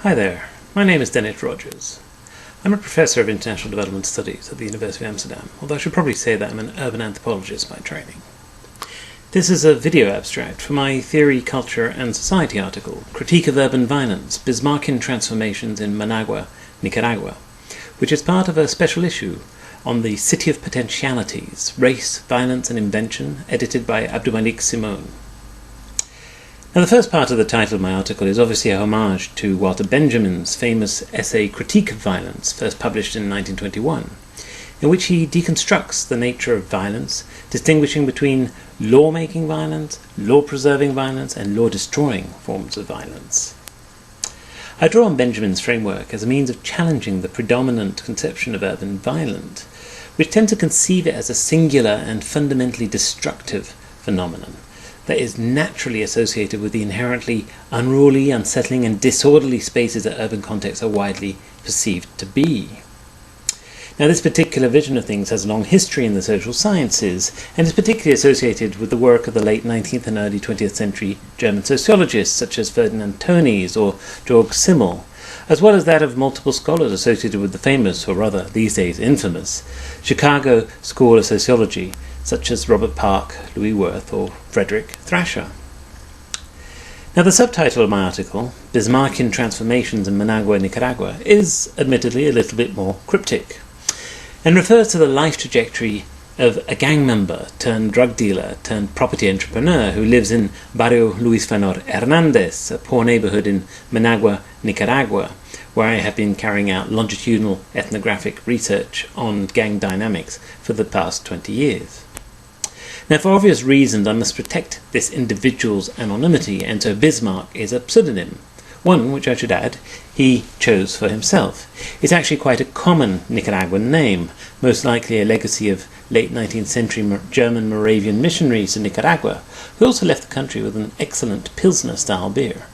Hi there, my name is Dennis Rogers. I'm a Professor of International Development Studies at the University of Amsterdam, although I should probably say that I'm an urban anthropologist by training. This is a video abstract for my Theory, Culture and Society article, Critique of Urban Violence, Bismarckian Transformations in Managua, Nicaragua, which is part of a special issue on the City of Potentialities, Race, Violence and Invention, edited by Abdulmalik Simone. Now, the first part of the title of my article is obviously a homage to Walter Benjamin's famous essay Critique of Violence, first published in 1921, in which he deconstructs the nature of violence, distinguishing between law-making violence, law-preserving violence, and law-destroying forms of violence. I draw on Benjamin's framework as a means of challenging the predominant conception of urban violence, which tends to conceive it as a singular and fundamentally destructive phenomenon that is naturally associated with the inherently unruly, unsettling and disorderly spaces that urban contexts are widely perceived to be. Now, this particular vision of things has a long history in the social sciences and is particularly associated with the work of the late 19th and early 20th century German sociologists such as Ferdinand Tönnies or Georg Simmel, as well as that of multiple scholars associated with the famous, or rather these days infamous, Chicago School of Sociology, such as Robert Park, Louis Wirth, or Frederick Thrasher. Now, the subtitle of my article, Bismarckian Transformations in Managua, Nicaragua, is admittedly a little bit more cryptic, and refers to the life trajectory of a gang member turned drug dealer turned property entrepreneur who lives in Barrio Luis Fernor Hernandez, a poor neighborhood in Managua, Nicaragua, where I have been carrying out longitudinal ethnographic research on gang dynamics for the past 20 years. Now, for obvious reasons, I must protect this individual's anonymity, and so Bismarck is a pseudonym, one which I should add he chose for himself. It's actually quite a common Nicaraguan name, most likely a legacy of late 19th century German Moravian missionaries to Nicaragua, who also left the country with an excellent Pilsner-style beer.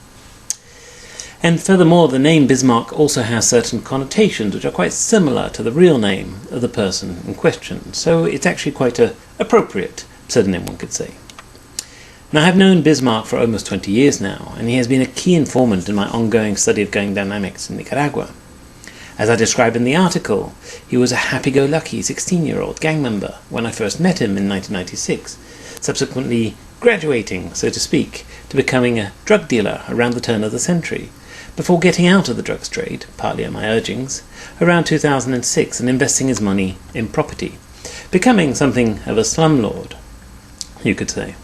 And furthermore, the name Bismarck also has certain connotations which are quite similar to the real name of the person in question, so it's actually quite an appropriate pseudonym, one could say. Now, I've known Bismarck for almost 20 years now, and he has been a key informant in my ongoing study of gang dynamics in Nicaragua. As I describe in the article, he was a happy-go-lucky 16-year-old gang member when I first met him in 1996, subsequently graduating, so to speak, to becoming a drug dealer around the turn of the century, before getting out of the drugs trade, partly at my urgings, around 2006 and investing his money in property, becoming something of a slumlord, you could say.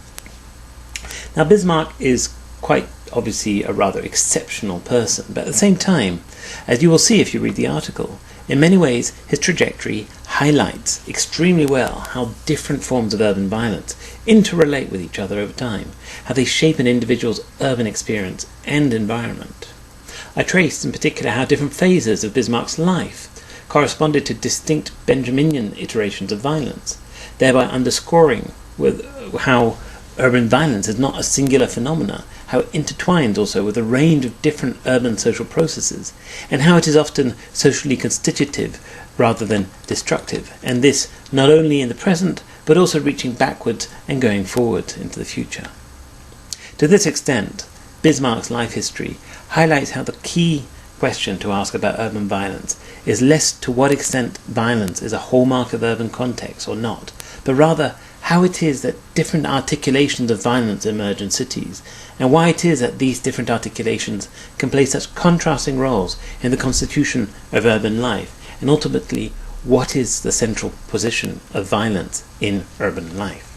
Now, Bismarck is quite obviously a rather exceptional person, but at the same time, as you will see if you read the article, in many ways his trajectory highlights extremely well how different forms of urban violence interrelate with each other over time, how they shape an individual's urban experience and environment. I traced in particular how different phases of Bismarck's life corresponded to distinct Benjaminian iterations of violence, thereby underscoring with how urban violence is not a singular phenomena, how it intertwines also with a range of different urban social processes, and how it is often socially constitutive rather than destructive, and this not only in the present, but also reaching backwards and going forward into the future. To this extent, Bismarck's life history highlights how the key question to ask about urban violence is less to what extent violence is a hallmark of urban context or not, but rather how it is that different articulations of violence emerge in cities, and why it is that these different articulations can play such contrasting roles in the constitution of urban life, and ultimately, what is the central position of violence in urban life.